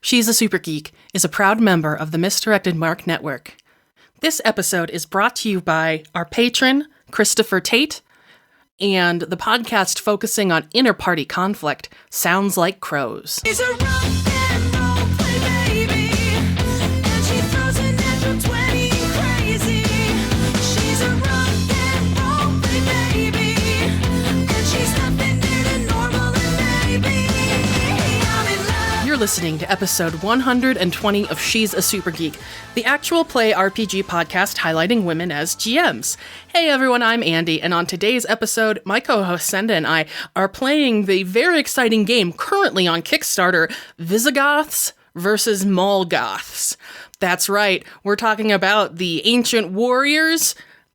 She's a Super Geek is a proud member of the Misdirected Mark Network. This episode is brought to you by our patron, Christopher Tate, and the podcast focusing on inter-party conflict, Sounds Like Crows. She's a rock and roll play baby, and she throws a natural 20 crazy. She's a rock and roll play baby, and she's nothing near to normal and maybe I'm in love. You're listening to episode 120 of She's a Super Geek, the actual play RPG podcast highlighting women as GMs. Hey everyone, I'm Andi, and on today's episode, my co-host Senda and I are playing the very exciting game currently on Kickstarter, Visigoths vs Mall Goths. That's right, we're talking about the ancient warriors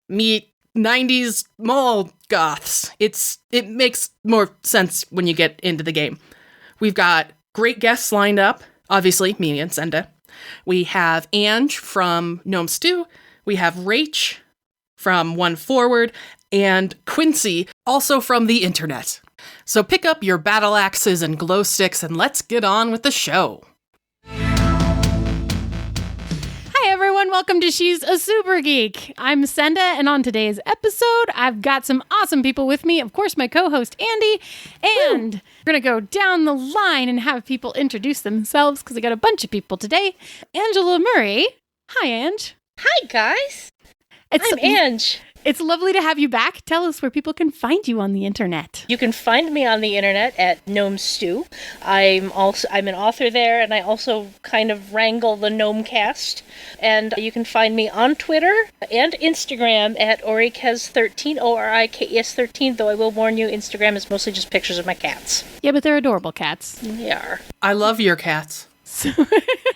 meet 90s mall goths. It makes more sense when you get into the game. We've got great guests lined up, obviously me and Senda. We have Ange from Gnome Stew, we have Rach from One Forward, and Quincy, also from the internet. So pick up your battle axes and glow sticks and let's get on with the show. Hi everyone, welcome to She's a Super Geek. I'm Senda, and on today's episode, I've got some awesome people with me. Of course, my co-host Andi, and we're gonna go down the line and have people introduce themselves because I got a bunch of people today. Angela Murray. Hi, Ange. Hi, guys. I'm Ange. It's lovely to have you back. Tell us where people can find you on the internet. You can find me on the internet at Gnome Stew. I'm an author there, and I also kind of wrangle the Gnomecast. And you can find me on Twitter and Instagram at Orikes13, ORIKES13, though I will warn you, Instagram is mostly just pictures of my cats. Yeah, but they're adorable cats. They are. I love your cats.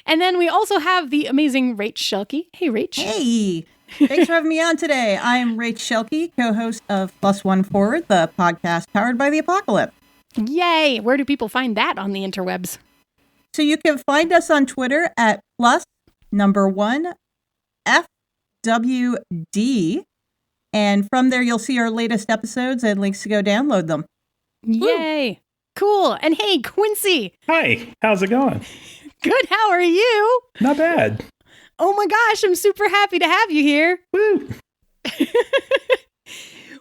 And then we also have the amazing Rach Shelkey. Hey, Rach. Hey, thanks for having me on today. I'm Rach Shelkey, co-host of Plus One Forward, the podcast powered by the apocalypse. Yay! Where do people find that on the interwebs? So you can find us on Twitter at +1 FWD, and from there you'll see our latest episodes and links to go download them. Yay! Woo. Cool. And hey, Quincy. Hi, how's it going? Good, how are you? Not bad. Oh my gosh, I'm super happy to have you here. Woo!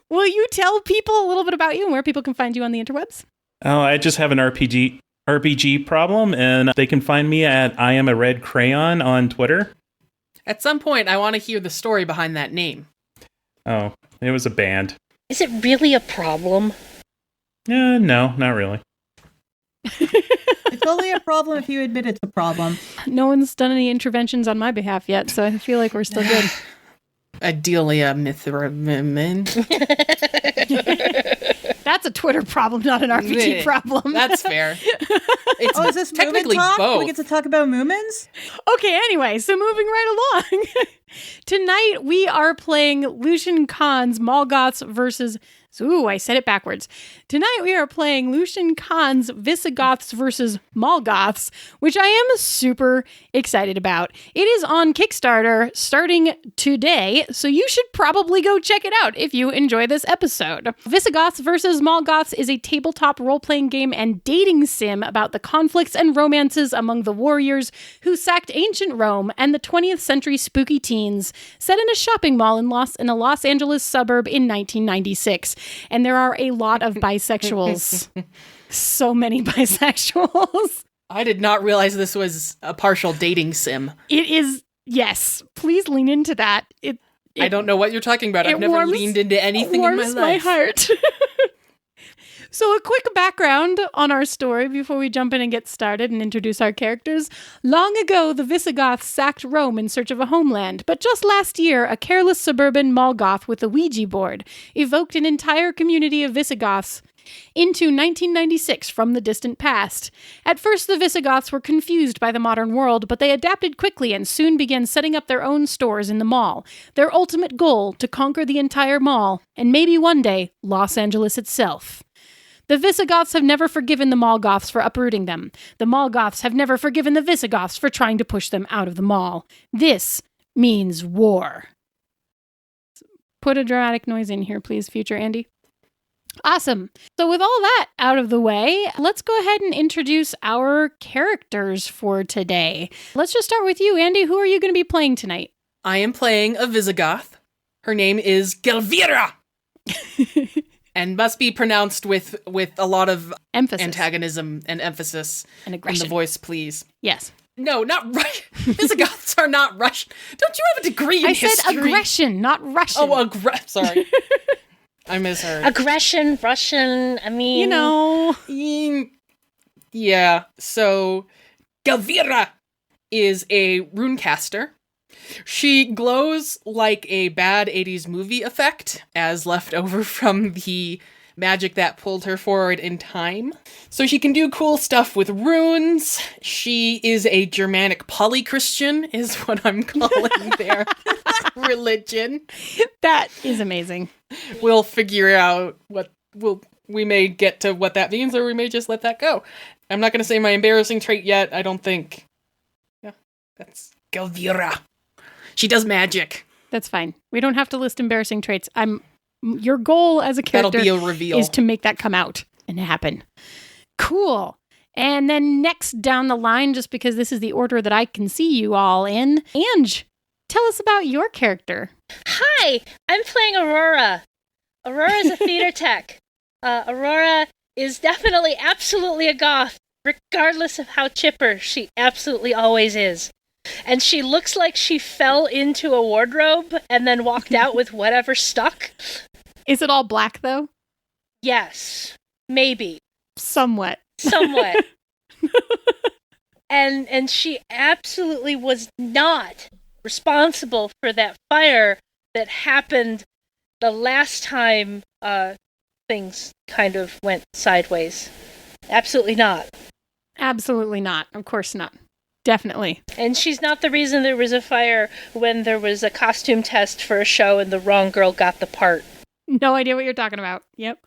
Will you tell people a little bit about you and where people can find you on the interwebs? Oh, I just have an RPG problem, and they can find me at I Am a Red Crayon on Twitter. At some point, I want to hear the story behind that name. Oh, it was a band. Is it really a problem? No, not really. It's only a problem if you admit it's a problem. No one's done any interventions on my behalf yet, so I feel like we're still good. Adelia Mithramin. That's a Twitter problem, not an RPG problem. That's fair. It's Oh, is this technically Moomin talk? both. We get to talk about Moomins? Okay, anyway, so moving right along. Tonight we are playing Lucian Khan's Mall Goths versus... Ooh, I said it backwards. Tonight we are playing Lucian Khan's Visigoths versus Mall Goths, which I am super excited about. It is on Kickstarter starting today, so you should probably go check it out if you enjoy this episode. Visigoths versus Mall Goths is a tabletop role-playing game and dating sim about the conflicts and romances among the warriors who sacked ancient Rome and the 20th century spooky teens, set in a shopping mall in a Los Angeles suburb in 1996. And there are a lot of bisexuals. So many bisexuals. I did not realize this was a partial dating sim. It is, yes. Please lean into that. I don't know what you're talking about. I've never leaned into anything in my life. Warms my heart. So a quick background on our story before we jump in and get started and introduce our characters. Long ago, the Visigoths sacked Rome in search of a homeland, but just last year, a careless suburban mall goth with a Ouija board evoked an entire community of Visigoths into 1996 from the distant past. At first, the Visigoths were confused by the modern world, but they adapted quickly and soon began setting up their own stores in the mall. Their ultimate goal, to conquer the entire mall, and maybe one day, Los Angeles itself. The Visigoths have never forgiven the Mall Goths for uprooting them. The Mall Goths have never forgiven the Visigoths for trying to push them out of the mall. This means war. Put a dramatic noise in here, please, future Andi. Awesome. So with all that out of the way, let's go ahead and introduce our characters for today. Let's just start with you, Andy. Who are you going to be playing tonight? I am playing a Visigoth. Her name is Gelvira. And must be pronounced with a lot of Emphasis. antagonism and emphasis And in aggression. the voice, please. Yes. No, not Russian. Visigoths are not Russian. Don't you have a degree in I history? said aggression, not Russian. Oh, sorry. I misheard. Aggression, Russian, I mean... You know. Yeah, so Gelvira is a runecaster. She glows like a bad 80s movie effect, as left over from the magic that pulled her forward in time. So she can do cool stuff with runes. She is a Germanic polychristian, is what I'm calling their religion. That is amazing. We'll figure out we may get to what that means, or we may just let that go. I'm not going to say my embarrassing trait yet, I don't think. Yeah, that's Gelvira. She does magic. That's fine. We don't have to list embarrassing traits. Your goal as a That'll character be a reveal. is to make that come out and happen. Cool. And then next down the line, just because this is the order that I can see you all in, Ange, tell us about your character. Hi, I'm playing Aurora. Aurora is a theater tech. Aurora is definitely, absolutely a goth, regardless of how chipper she absolutely always is. And she looks like she fell into a wardrobe and then walked out with whatever stuck. Is it all black, though? Yes, maybe, Somewhat. somewhat. And she absolutely was not responsible for that fire that happened the last time things kind of went sideways. Absolutely not. Absolutely not. Of course not. Definitely. And she's not the reason there was a fire when there was a costume test for a show and the wrong girl got the part. No idea what you're talking about. Yep.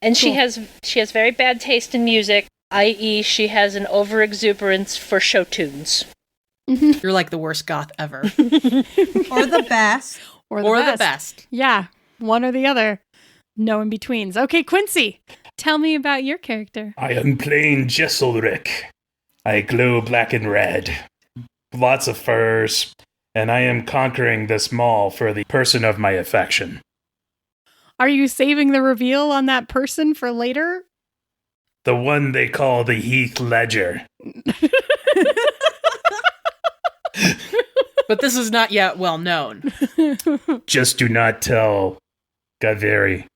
And Cool. she has very bad taste in music, i.e. she has an overexuberance for show tunes. You're like the worst goth ever. Or the best. Or The best. Yeah. One or the other. No in-betweens. Okay, Quincy, tell me about your character. I am playing Jesselrick. I glow black and red. Lots of furs. And I am conquering this mall for the person of my affection. Are you saving the reveal on that person for later? The one they call the Heath Ledger. But this is not yet well known. Just do not tell Gaveri.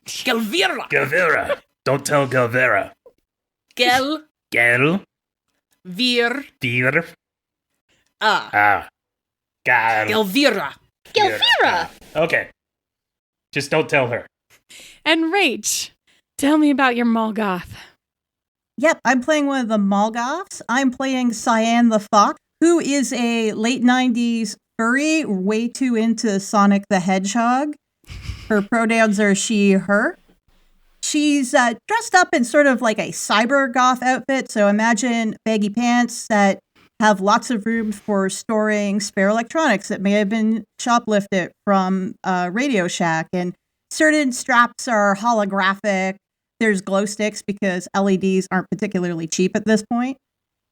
Gelvira. Gavera. Don't tell Gavera. Gel. Gel. Vir. Dir. Ah. Gal. Gelvira. Gelvira! Okay. Just don't tell her. And Rach, tell me about your mall goth. Yep, I'm playing one of the Mall Goths. I'm playing Cyan the Fox, who is a late 90s furry, way too into Sonic the Hedgehog. Her pronouns are she, her. She's dressed up in sort of like a cyber goth outfit, so imagine baggy pants that have lots of room for storing spare electronics that may have been shoplifted from Radio Shack, and certain straps are holographic. There's glow sticks because LEDs aren't particularly cheap at this point.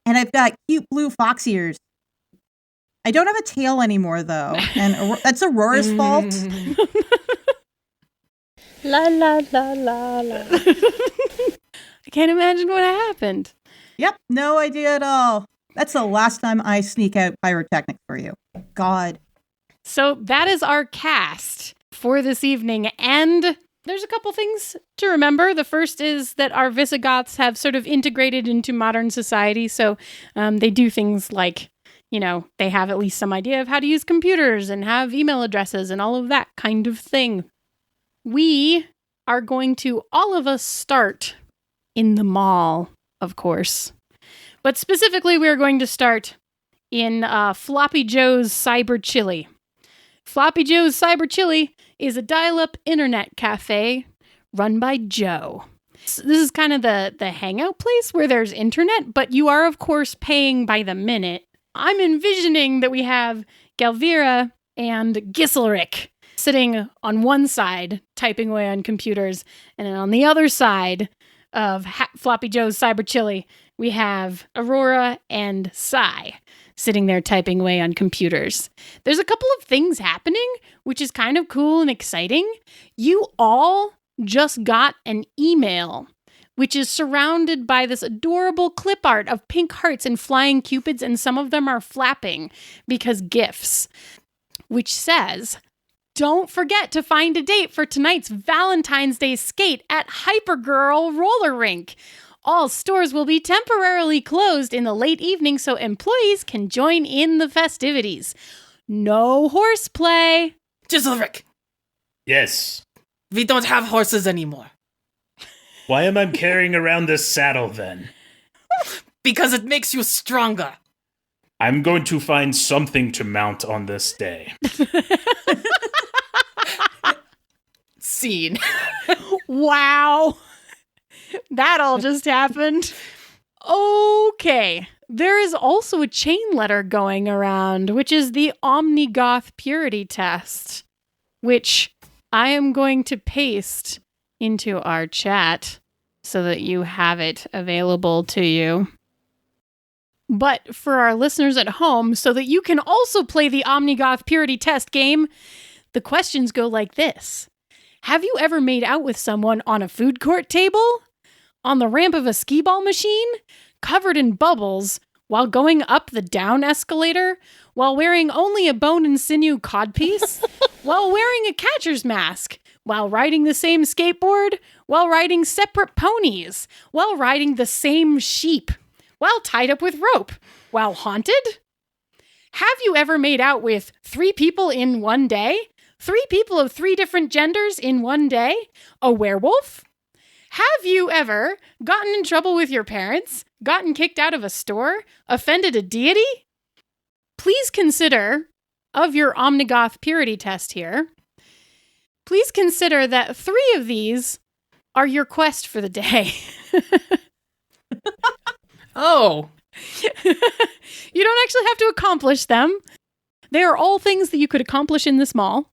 And I've got cute blue fox ears. I don't have a tail anymore, though, and that's Aurora's fault. La la la la la. I can't imagine what happened. Yep, no idea at all. That's the last time I sneak out pyrotechnics for you. God. So that is our cast for this evening. And there's a couple things to remember. The first is that our Visigoths have sort of integrated into modern society. So they do things like, you know, they have at least some idea of how to use computers and have email addresses and all of that kind of thing. We are going to, all of us, start in the mall, of course. But specifically, we're going to start in Floppy Joe's Cyber Chili. Floppy Joe's Cyber Chili is a dial-up internet cafe run by Joe. So this is kind of the hangout place where there's internet, but you are, of course, paying by the minute. I'm envisioning that we have Gelvira and Gisselrick sitting on one side, typing away on computers. And then on the other side of Floppy Joe's Cyber Chili, we have Aurora and Sai sitting there typing away on computers. There's a couple of things happening, which is kind of cool and exciting. You all just got an email, which is surrounded by this adorable clip art of pink hearts and flying cupids, and some of them are flapping because GIFs, which says, don't forget to find a date for tonight's Valentine's Day skate at Hypergirl Roller Rink. All stores will be temporarily closed in the late evening so employees can join in the festivities. No horseplay. Jizzlerick, Yes. we don't have horses anymore. Why am I carrying around this saddle then? Because it makes you stronger. I'm going to find something to mount on this day. Scene. Wow. That all just happened. Okay. There is also a chain letter going around, which is the Omnigoth purity test, which I am going to paste into our chat so that you have it available to you. But for our listeners at home, so that you can also play the Omnigoth purity test game, the questions go like this. Have you ever made out with someone on a food court table? On the ramp of a skee-ball machine? Covered in bubbles? While going up the down escalator? While wearing only a bone and sinew codpiece? While wearing a catcher's mask? While riding the same skateboard? While riding separate ponies? While riding the same sheep? While tied up with rope? While haunted? Have you ever made out with 3 people in one day? 3 people of 3 different genders in one day? A werewolf? Have you ever gotten in trouble with your parents? Gotten kicked out of a store? Offended a deity? Please consider, of your Omnigoth purity test here, please consider that 3 of these are your quest for the day. Oh. You don't actually have to accomplish them. They are all things that you could accomplish in this mall.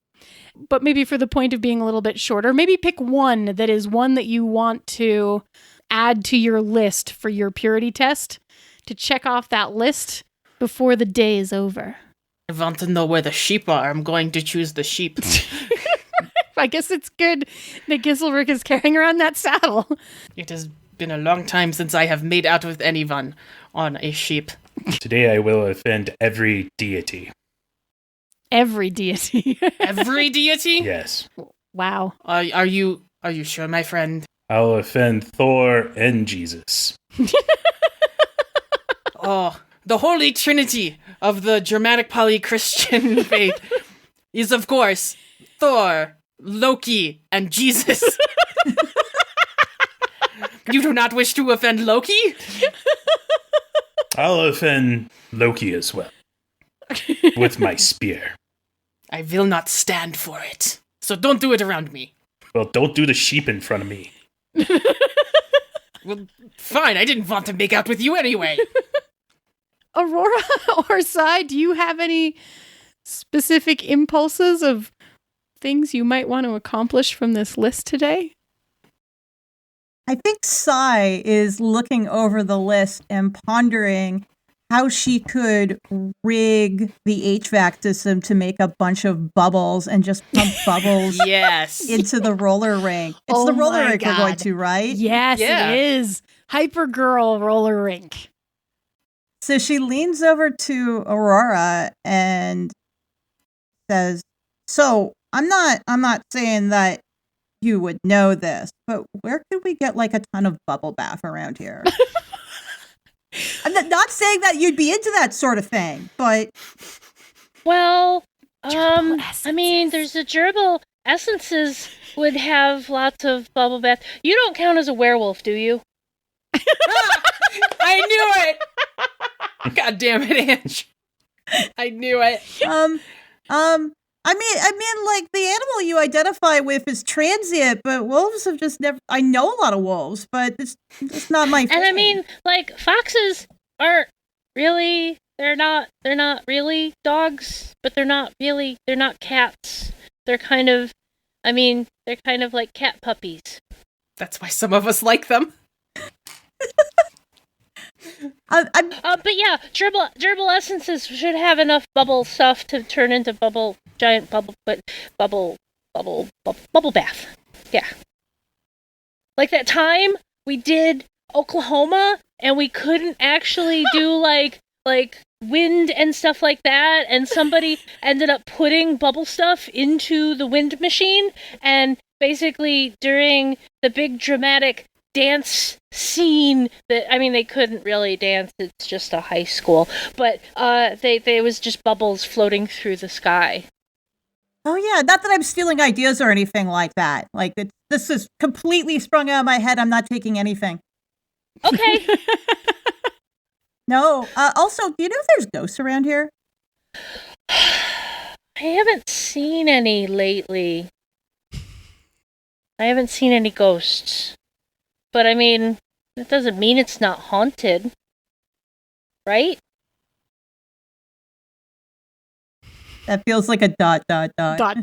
But maybe for the point of being a little bit shorter, maybe pick one that is one that you want to add to your list for your purity test to check off that list before the day is over. I want to know where the sheep are. I'm going to choose the sheep. I guess it's good that Giselrick is carrying around that saddle. It has been a long time since I have made out with anyone on a sheep. Today I will offend every deity. Every deity. Every deity? Yes. Wow. Are you sure, my friend? I'll offend Thor and Jesus. Oh, the holy trinity of the Germanic poly-Christian faith is, of course, Thor, Loki, and Jesus. You do not wish to offend Loki? I'll offend Loki as well. With my spear. I will not stand for it. So don't do it around me. Well, don't do the sheep in front of me. Well, fine, I didn't want to make out with you anyway. Aurora or Sai, do you have any specific impulses of things you might want to accomplish from this list today? I think Sai is looking over the list and pondering how she could rig the HVAC system to make a bunch of bubbles and just pump bubbles Yes. into the roller rink. It's Oh the roller my rink we're going God. to, right? Yes, Yeah. it is. Hypergirl roller rink. So she leans over to Aurora and says, "So I'm not saying that you would know this, but where could we get like a ton of bubble bath around here?" I'm not saying that you'd be into that sort of thing, but Well, Gerbil I mean, there's the gerbil essences would have lots of bubble bath. You don't count as a werewolf, do you? I knew it! God damn it, Ange. I knew it. I mean, like the animal you identify with is transient, but wolves have just never. I know a lot of wolves, but it's not my. And I thing. mean, like foxes aren't really. They're not really dogs, but they're not cats. they're kind of, I mean, they're kind of like cat puppies. That's why some of us like them. I'm But yeah, gerbil essences should have enough bubble stuff to turn into giant bubble bath. Yeah. Like that time we did Oklahoma and we couldn't actually do like wind and stuff like that, and somebody ended up putting bubble stuff into the wind machine, and basically during the big dramatic dance scene that, I mean, they couldn't really dance, it's just a high school, but they was just bubbles floating through the sky. Oh yeah, not that I'm stealing ideas or anything like that. Like this is completely sprung out of my head. I'm not taking anything. Okay. No. Also, do you know if there's ghosts around here? I haven't seen any lately. I haven't seen any ghosts. But I mean, that doesn't mean it's not haunted. Right? That feels like a ... Dot, dot, dot.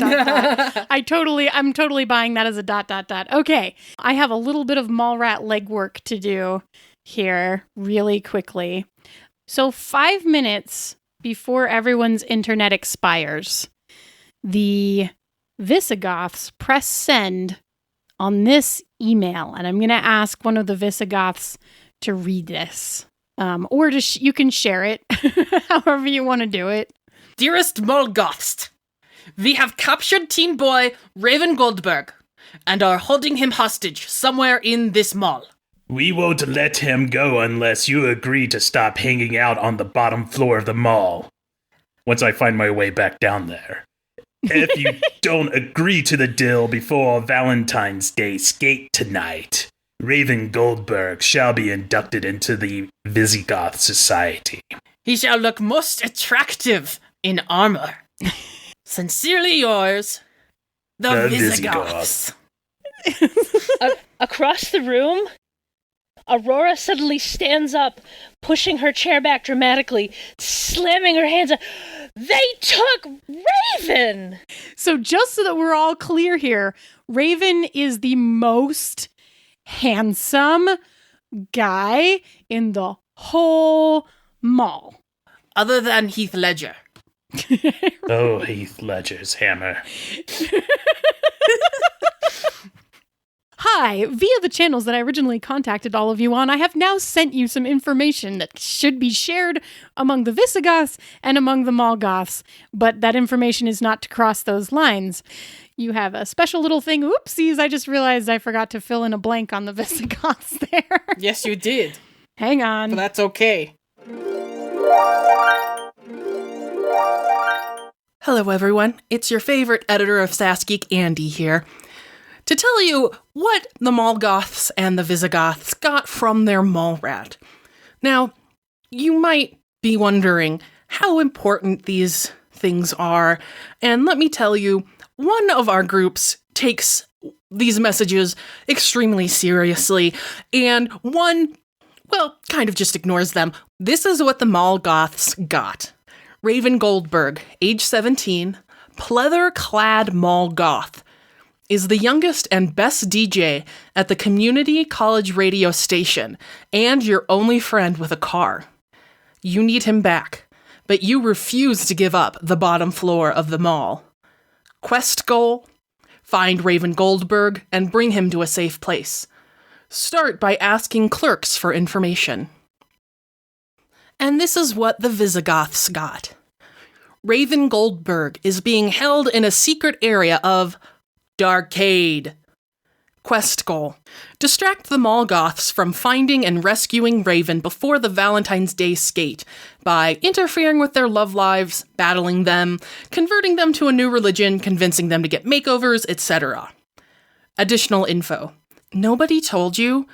I'm totally buying that as a ... Okay, I have a little bit of mall rat legwork to do here really quickly. So 5 minutes before everyone's internet expires, the Visigoths press send on this email, and I'm going to ask one of the Visigoths to read this. Or you can share it, however you want to do it. Dearest Mall Goths, we have captured teen boy Raven Goldberg and are holding him hostage somewhere in this mall. We won't let him go unless you agree to stop hanging out on the bottom floor of the mall. Once I find my way back down there. If you don't agree to the deal before Valentine's Day skate tonight, Raven Goldberg shall be inducted into the Visigoth Society. He shall look most attractive in armor. Sincerely yours, the Visigoths. Across the room, Aurora suddenly stands up, pushing her chair back dramatically, slamming her hands up. They took Raven! So just so that we're all clear here, Raven is the most handsome guy in the whole mall. Other than Heath Ledger. Oh, Heath Ledger's hammer. Hi, via the channels that I originally contacted all of you on, I have now sent you some information that should be shared among the Visigoths and among the Mall Goths, but that information is not to cross those lines. You have a special little thing. Oopsies, I just realized I forgot to fill in a blank on the Visigoths there. Yes, you did. Hang on. But that's okay. Hello, everyone. It's your favorite editor of Sass Geek, Andi, here, to tell you what the Mall Goths and the Visigoths got from their mall rat. Now, you might be wondering how important these things are, and let me tell you, one of our groups takes these messages extremely seriously, and one, well, kind of just ignores them. This is what the Mall Goths got. Raven Goldberg, age 17, pleather-clad mall goth, is the youngest and best DJ at the community college radio station, and your only friend with a car. You need him back, but you refuse to give up the bottom floor of the mall. Quest goal: find Raven Goldberg and bring him to a safe place. Start by asking clerks for information. And this is what the Visigoths got. Raven Goldberg is being held in a secret area of Darkade. Quest goal: distract the Mall Goths from finding and rescuing Raven before the Valentine's Day skate by interfering with their love lives, battling them, converting them to a new religion, convincing them to get makeovers, etc. Additional info: nobody told you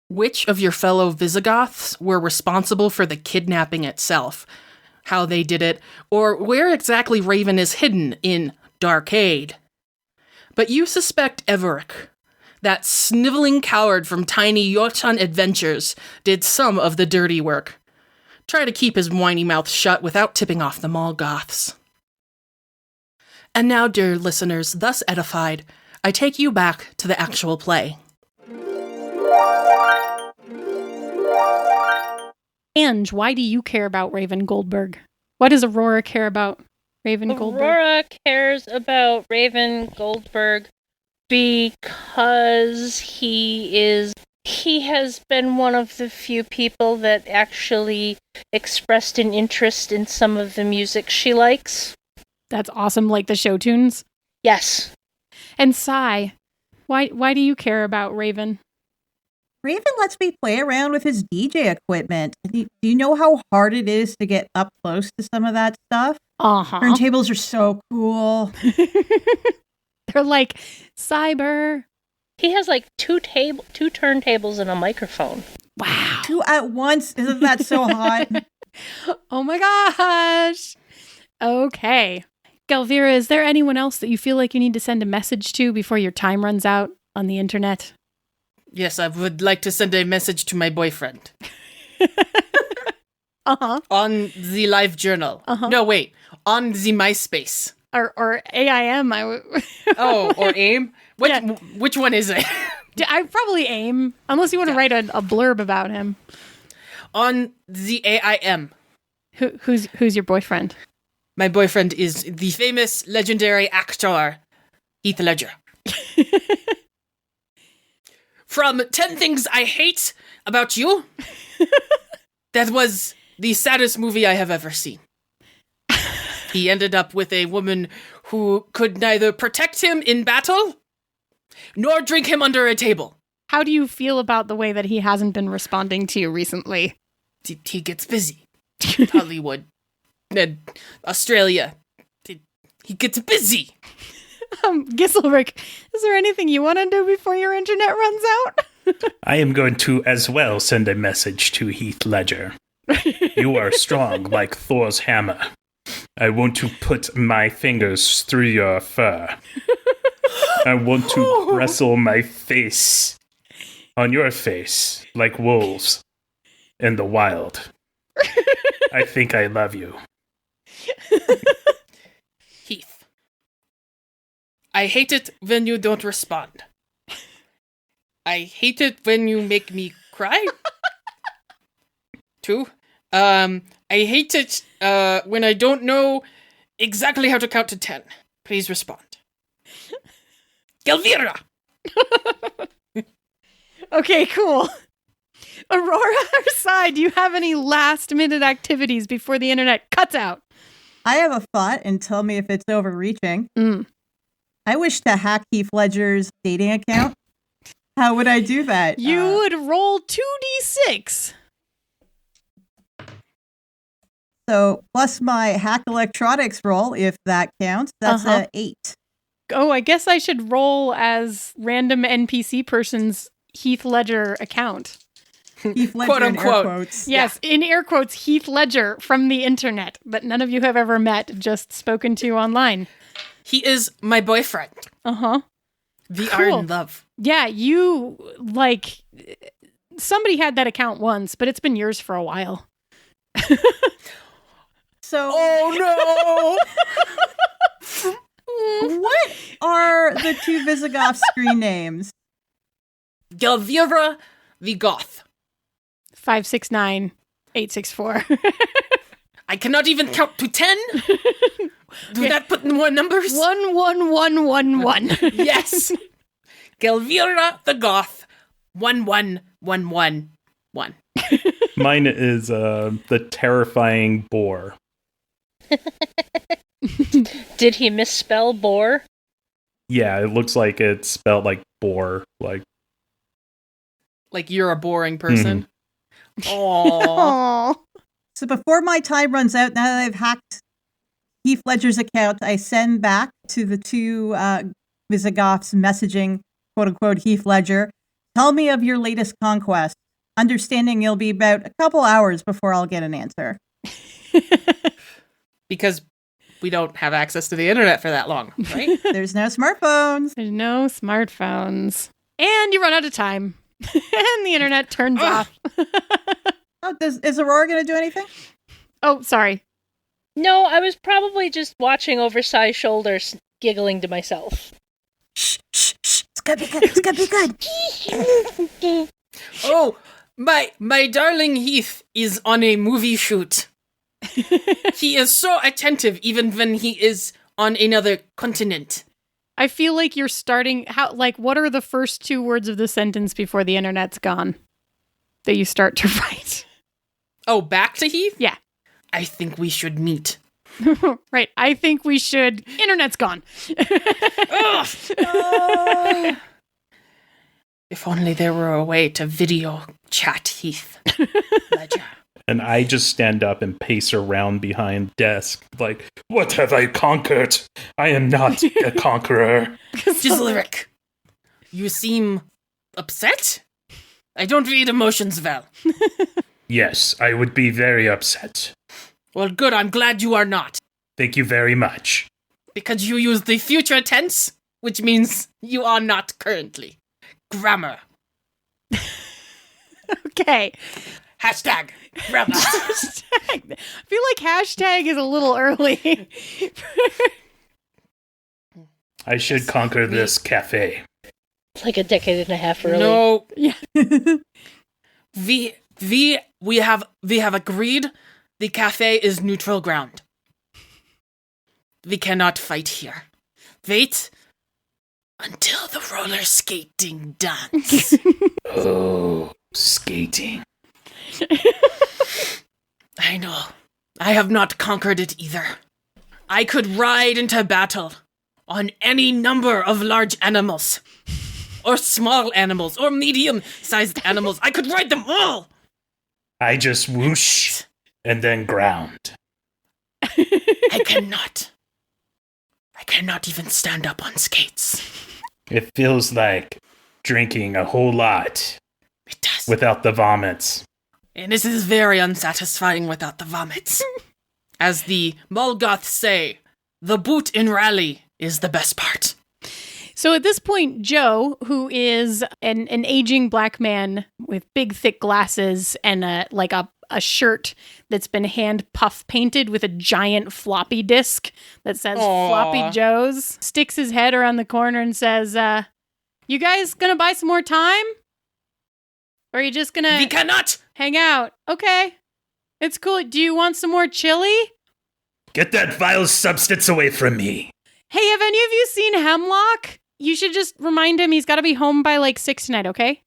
which of your fellow Visigoths were responsible for the kidnapping itself, how they did it, or where exactly Raven is hidden in Darkade. But you suspect Everick, that sniveling coward from Tiny Yotan Adventures, did some of the dirty work. Try to keep his whiny mouth shut without tipping off the Mall Goths. And now, dear listeners, thus edified, I take you back to the actual play. Ange, why do you care about Raven Goldberg? Why does Aurora care about Raven Goldberg? Aurora cares about Raven Goldberg because he has been one of the few people that actually expressed an interest in some of the music she likes. That's awesome, like the show tunes. Yes. And Sai, why do you care about Raven? Raven lets me play around with his DJ equipment. Do you know how hard it is to get up close to some of that stuff? Uh-huh. Turntables are so cool. They're like cyber. He has like two turntables and a microphone. Wow. 2 at once. Isn't that so hot? Oh my gosh. Okay. Galvira, is there anyone else that you feel like you need to send a message to before your time runs out on the internet? Yes, I would like to send a message to my boyfriend. Uh-huh. On the live journal. Uh-huh. No, wait. On the MySpace. Or AIM. Oh, or AIM? Yeah. Which one is it? I probably AIM, unless you want to write a blurb about him. On the AIM. Who's your boyfriend? My boyfriend is the famous, legendary actor, Heath Ledger. From 10 Things I Hate About You, that was the saddest movie I have ever seen. He ended up with a woman who could neither protect him in battle, nor drink him under a table. How do you feel about the way that he hasn't been responding to you recently? He gets busy. Hollywood. And Australia. He gets busy. Giselric, is there anything you want to do before your internet runs out? I am going to as well send a message to Heath Ledger. You are strong like Thor's hammer. I want to put my fingers through your fur. I want to wrestle my face on your face like wolves in the wild. I think I love you. Heath. I hate it when you don't respond. I hate it when you make me cry. 2. I hate it when I don't know exactly how to count to 10. Please respond. Galvira! Okay, cool. Aurora or Sai, do you have any last-minute activities before the internet cuts out? I have a thought, and tell me if it's overreaching. I wish to hack Heath Ledger's dating account. How would I do that? You would roll 2d6. So, plus my hack electronics roll, if that counts. That's Uh-huh. a 8. Oh, I guess I should roll as random NPC person's Heath Ledger account. Heath Ledger Quote, in air unquote. quotes. Yes, in air quotes, Heath Ledger from the internet, but none of you have ever met, just spoken to online. He is my boyfriend. Uh-huh. We Cool. are in love. Yeah, you, like, somebody had that account once, but it's been yours for a while. So, Oh what are the 2 Visigoth screen names? no! Galvira the Goth. 569864. I cannot even count to 10. Do not put more numbers. 11111. Yes. Galvira the Goth. 11111. Mine is the terrifying boar. Did he misspell boar? Yeah, it looks like it's spelled like boar. Like Like you're a boring person. Aww. Aw. So before my time runs out, now that I've hacked Heath Ledger's account, I send back to the 2 Visigoths messaging, quote unquote, Heath Ledger. Tell me of your latest conquest. Understanding it'll be about a couple hours before I'll get an answer. Because we don't have access to the internet for that long, right? There's no smartphones. There's no smartphones. And you run out of time. And the internet turns Ugh. off. Oh, is Aurora going to do anything? Oh, sorry. No, I was probably just watching over Sai's shoulders, giggling to myself. Shh, shh, shh. It's gonna be good. It's gonna be good. Oh, my darling Heath is on a movie shoot. He is so attentive even when he is on another continent. I feel like you're starting what are the first 2 words of the sentence before the internet's gone that you start to write? Oh, back to Heath? Yeah. I think we should meet. Right. I think we should. Internet's gone. If only there were a way to video chat Heath. Ledger. And I just stand up and pace around behind desk, like, what have I conquered? I am not a conqueror. Gisleric, you seem upset? I don't read emotions well. Yes, I would be very upset. Well, good, I'm glad you are not. Thank you very much. Because you use the future tense, which means you are not currently. Grammar. Okay. Hashtag grammar. I feel like hashtag is a little early. I should conquer this cafe. It's like a decade and a half early. No, Yeah. we have agreed the cafe is neutral ground. We cannot fight here. Wait until the roller skating dance. Oh, skating. I know. I have not conquered it either. I could ride into battle on any number of large animals. Or small animals, or medium-sized animals. I could ride them all! I just whoosh and then ground. I cannot. I cannot even stand up on skates. It feels like drinking a whole lot It does. without the vomits. And this is very unsatisfying without the vomits. As the Mall Goths say, the boot in rally is the best part. So at this point, Joe, who is an aging black man with big, thick glasses and a shirt that's been hand puff painted with a giant floppy disk that says Aw. Floppy Joe's, sticks his head around the corner and says, you guys gonna buy some more time? Or are you just gonna We cannot! hang out? Okay. It's cool. Do you want some more chili? Get that vile substance away from me. Hey, have any of you seen Hemlock? You should just remind him he's got to be home by like 6 tonight, okay?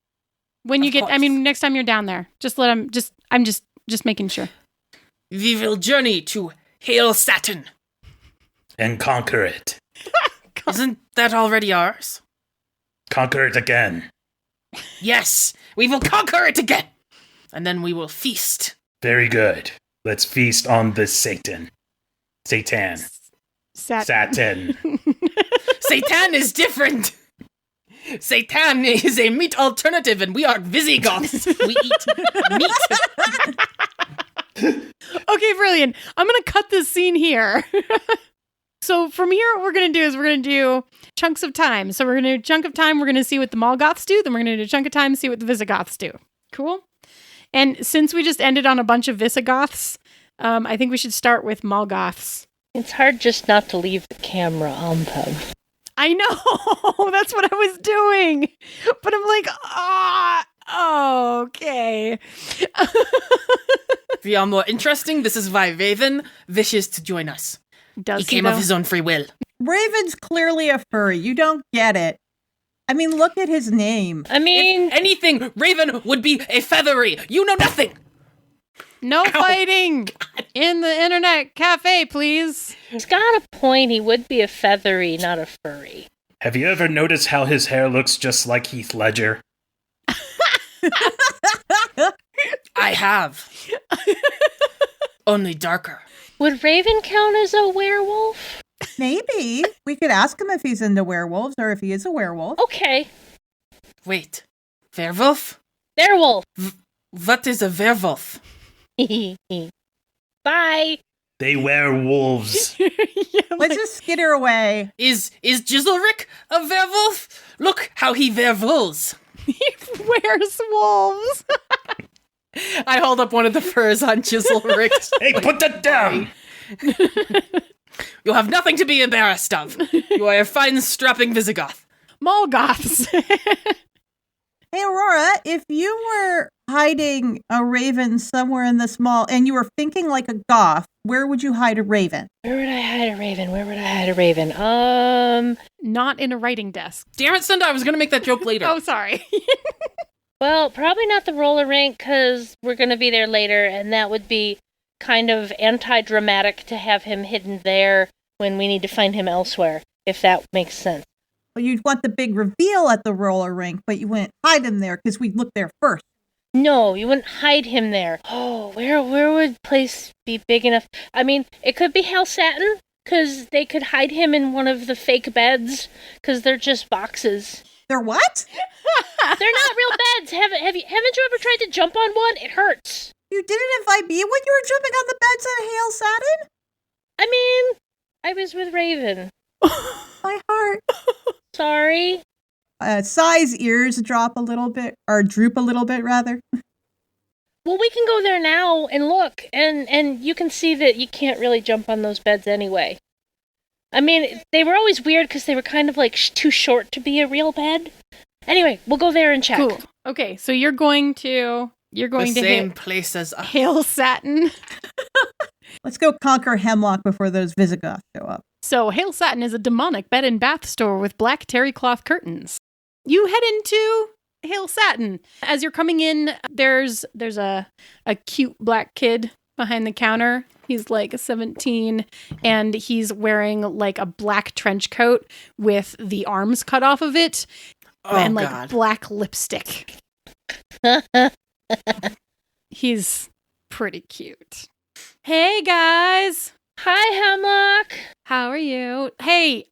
When you Of get, course. I mean, next time you're down there, just let him, I'm just making sure. We will journey to Hail Saturn. And conquer it. Isn't that already ours? Conquer it again. Yes, we will conquer it again! And then we will feast. Very good. Let's feast on this Satan. Satan. Satan. Satan is different! Satan is a meat alternative, and we are Visigoths. We eat meat. Okay, brilliant. I'm going to cut this scene here. So from here, what we're going to do is we're going to do chunks of time. So we're going to do chunk of time. We're going to see what the Mall Goths do. Then we're going to do a chunk of time, see what the Visigoths do. Cool? And since we just ended on a bunch of Visigoths, I think we should start with Mall Goths. It's hard just not to leave the camera on them. I know. That's what I was doing. But I'm like, okay. To be more interesting, this is why Raven wishes to join us. Does He came of his own free will. Raven's clearly a furry. You don't get it. I mean, look at his name. I mean, Anything, Raven would be a feathery. You know nothing. No fighting in the internet cafe, please. he's got a point. He would be a feathery, not a furry. Have you ever noticed how his hair looks just like Heath Ledger? I have. Only darker. Would Raven count as a werewolf? Maybe. We could ask him if he's into werewolves or if he is a werewolf. Okay. Wait, werewolf? Werewolf. What is a werewolf? Bye. They wear wolves. Yeah, Let's just skitter away. Is Giselric a werewolf? Look how he werewolves. he wears wolves. I hold up one of the furs on Giselric. Hey, put that down! You have nothing to be embarrassed of. You are a fine, strapping Visigoth. Mall goths. Hey, Aurora, if you were hiding a raven somewhere in this mall and you were thinking like a goth, where would you hide a raven? Where would I hide a raven? Where would I hide a raven? Not in a writing desk. Damn it, Senda, I was going to make that joke later. Oh, sorry. Well, probably not the roller rink, because we're going to be there later, and that would be kind of anti-dramatic to have him hidden there when we need to find him elsewhere, if that makes sense. Well, you'd want the big reveal at the roller rink, but you wouldn't hide him there because we'd look there first. No, you wouldn't hide him there. Oh, where would place be big enough? I mean, it could be Hell Satin, because they could hide him in one of the fake beds, because they're just boxes. They're what? They're not real beds. Haven't you ever tried to jump on one? It hurts. You didn't invite me when you were jumping on the beds at Hail Satin? I mean, I was with Raven. My heart. Sorry. Sai's ears drop a little bit, or droop a little bit, rather. Well, we can go there now and look, and you can see that you can't really jump on those beds anyway. I mean, they were always weird because they were kind of like too short to be a real bed. Anyway, we'll go there and check. Cool. Okay, so you're going to The same hit place as us. Hail Satin. Let's go conquer Hemlock before those Visigoths show up. So Hail Satin is a demonic bed and bath store with black terry cloth curtains. You head into Hail Satin. As you're coming in, there's a cute black kid behind the counter. He's like 17, and he's wearing like a black trench coat with the arms cut off of it, and like God. black lipstick. He's pretty cute. Hey guys, Hi, Hemlock. how are you? Hey,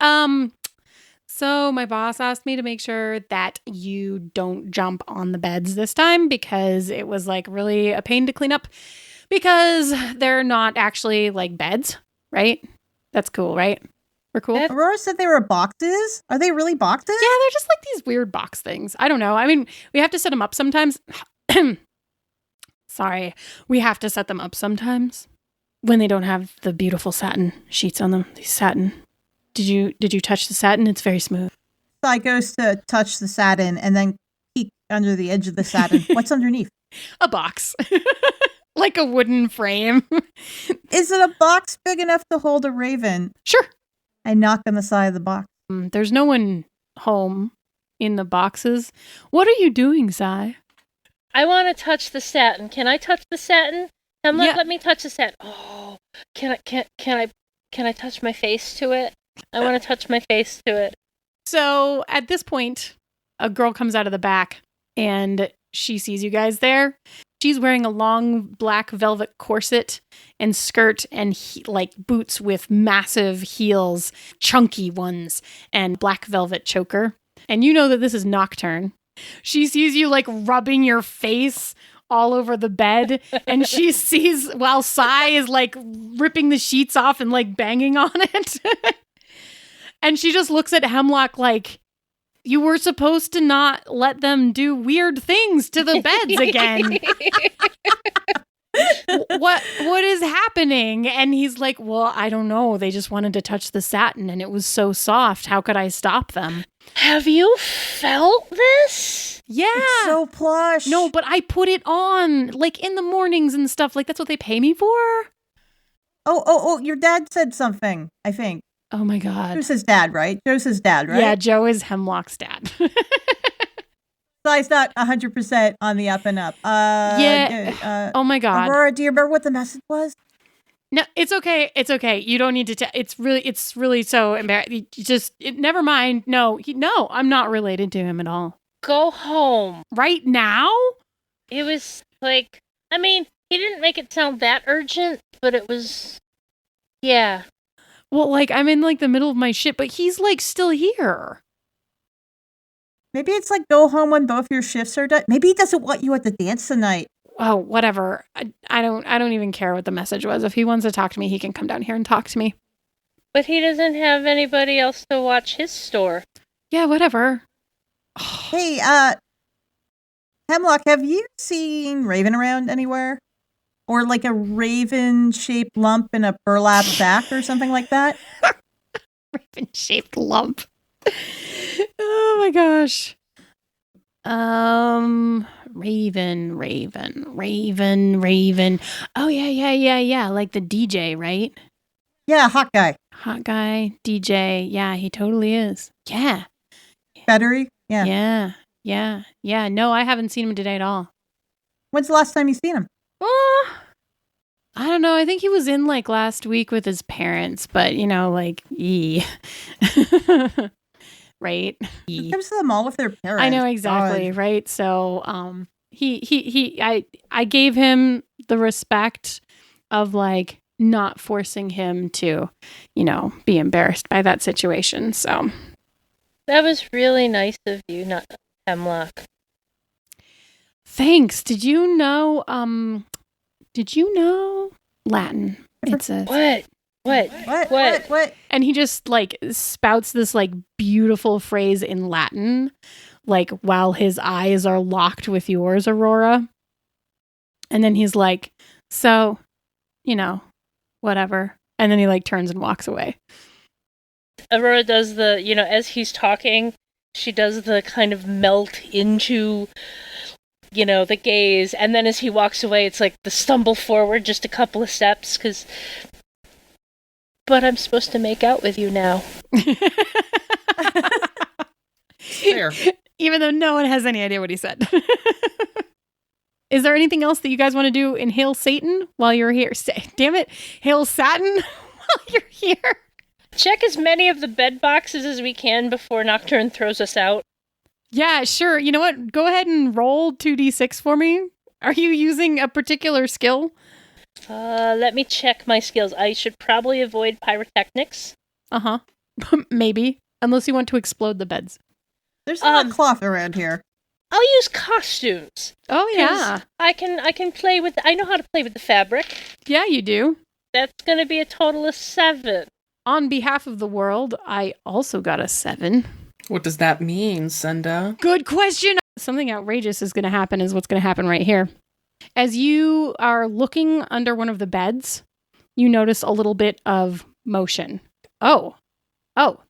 so my boss asked me to make sure that you don't jump on the beds this time because it was like really a pain to clean up because they're not actually like beds, right? That's cool, right? We're cool. That- Aurora said they were boxes. Are they really boxes? Yeah, they're just like these weird box things. I don't know. I mean, we have to set them up sometimes. Sorry. We have to set them up sometimes when they don't have the beautiful satin sheets on them. These satin. Did you touch the satin? It's very smooth. Sai goes to touch the satin and then peek under the edge of the satin. What's underneath? A box. Like a wooden frame. Is it a box big enough to hold a raven? Sure. I knock on the side of the box. There's no one home in the boxes. What are you doing, Sai? I want to touch the satin. Can I touch the satin? Hemlock, Yeah. let me touch the satin. Oh, can I touch my face to it? I want to touch my face to it. So at this point, a girl comes out of the back and she sees you guys there. She's wearing a long black velvet corset and skirt and like boots with massive heels, chunky ones, and black velvet choker. And you know that this is Nocturne. She sees you like rubbing your face all over the bed, and she sees while Sai is like ripping the sheets off and like banging on it. And she just looks at Hemlock like, you were supposed to not let them do weird things to the beds again. What is happening? And he's like, well, I don't know. They just wanted to touch the satin and it was so soft. How could I stop them? Have you felt this? Yeah. It's so plush. No, but I put it on like in the mornings and stuff. Like that's what they pay me for. Oh, your dad said something, I think. Oh my God. Joe's his dad, right? Joe's his dad, right? Yeah, Joe is Hemlock's dad. Sai's not 100% on the up and up. Oh my God. Aurora, do you remember what the message was? No, it's okay. It's okay. You don't need to. It's really so embarrassing. Never mind. No, I'm not related to him at all. Go home. Right now? It was like, I mean, he didn't make it sound that urgent, but it was, yeah. Well, like I'm in like the middle of my shit, but he's like still here. Maybe it's like go home when both your shifts are done. Maybe he doesn't want you at the dance tonight. Oh, whatever. I don't even care what the message was. If he wants to talk to me, he can come down here and talk to me. But he doesn't have anybody else to watch his store. Yeah, whatever. Hey, Hemlock, have you seen Raven around anywhere? Or like a raven-shaped lump in a burlap sack or something like that? Raven-shaped lump. Oh my gosh. Raven. Oh yeah. Like the DJ, right? Yeah, hot guy. Hot guy, DJ. Yeah, he totally is. Yeah. Battery? Yeah. Yeah. No, I haven't seen him today at all. When's the last time you seen him? I don't know. I think he was in like last week with his parents, but like, right? Who comes to the mall with their parents? I know exactly, God. right? So, I gave him the respect of like not forcing him to, be embarrassed by that situation. So That was really nice of you, not Hemlock. thanks. Did you know Latin? It's a What? and he just like spouts this like beautiful phrase in Latin, like while his eyes are locked with yours, Aurora. And then he's like, so, whatever. And then he like turns and walks away. Aurora does the, as he's talking, she does the kind of melt into, the gaze. And then as he walks away, it's like the stumble forward just a couple of steps, but I'm supposed to make out with you now. Fair. Even though no one has any idea what he said. Is there anything else that you guys want to do in Hail Satan while you're here? Damn it. Hail Satin while you're here. Check as many of the bed boxes as we can before Nocturne throws us out. Yeah, sure. You know what? Go ahead and roll 2d6 for me. Are you using a particular skill? Let me check my skills. I should probably avoid pyrotechnics. Uh-huh. Maybe. Unless you want to explode the beds. There's a lot of cloth around here. I'll use costumes. Oh, 'cause yeah. I can play with. I know how to play with the fabric. Yeah, you do. That's gonna be a total of 7. On behalf of the world, I also got a 7. What does that mean, Senda? Good question. Something outrageous is going to happen is what's going to happen right here. As you are looking under one of the beds, you notice a little bit of motion. Oh,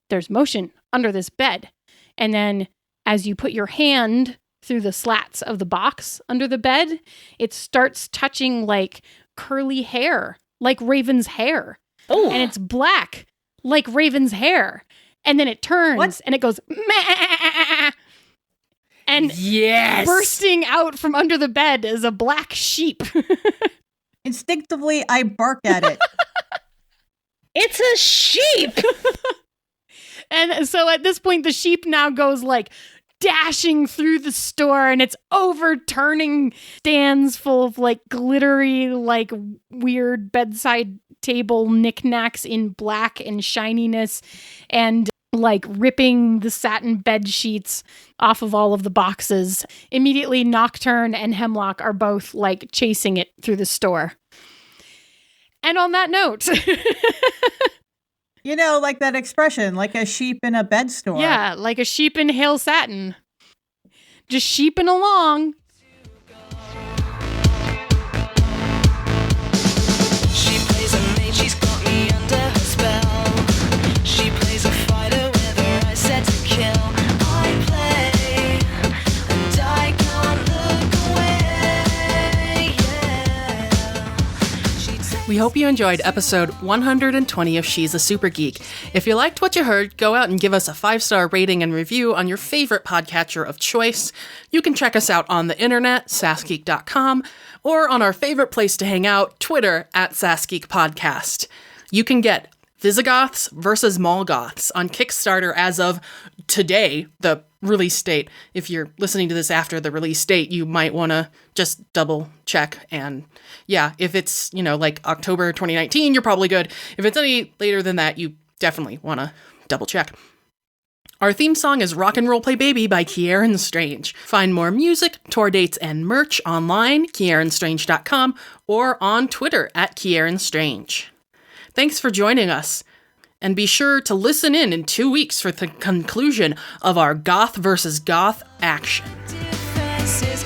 there's motion under this bed. And then as you put your hand through the slats of the box under the bed, it starts touching like curly hair, like Raven's hair. Oh, And it's black, like Raven's hair. And then it turns What? and it goes, meh. And Yes! bursting out from under the bed is a black sheep. Instinctively, I bark at it. it's a sheep. And so at this point, the sheep now goes like dashing through the store and it's overturning stands full of like glittery, like weird bedside table knickknacks in black and shininess and like ripping the satin bed sheets off of all of the boxes. Immediately, Nocturne and Hemlock are both like chasing it through the store. And on that note, Like that expression, like a sheep in a bed store. yeah, like a sheep in Hail Satin. Just sheeping along. She plays a maid, she's got me under her spell. She plays a fighter with her eyes set to kill. I play, and I can't look away. Yeah. She takes We hope you enjoyed episode 120 of She's a Super Geek. If you liked what you heard, go out and give us a 5-star rating and review on your favorite podcatcher of choice. You can check us out on the internet, sassgeek.com, or on our favorite place to hang out, Twitter, @SassGeekPodcast. You can get Visigoths vs Mall Goths on Kickstarter as of today, the release date. If you're listening to this after the release date, you might want to just double check. And yeah, if it's, like October 2019, you're probably good. If it's any later than that, you definitely want to double check. Our theme song is Rock and Roll Play Baby by Kieran Strange. Find more music, tour dates, and merch online, kieranstrange.com, or on Twitter @KieranStrange. Thanks for joining us. And be sure to listen in 2 weeks for the conclusion of our Goth versus Goth action. defenses.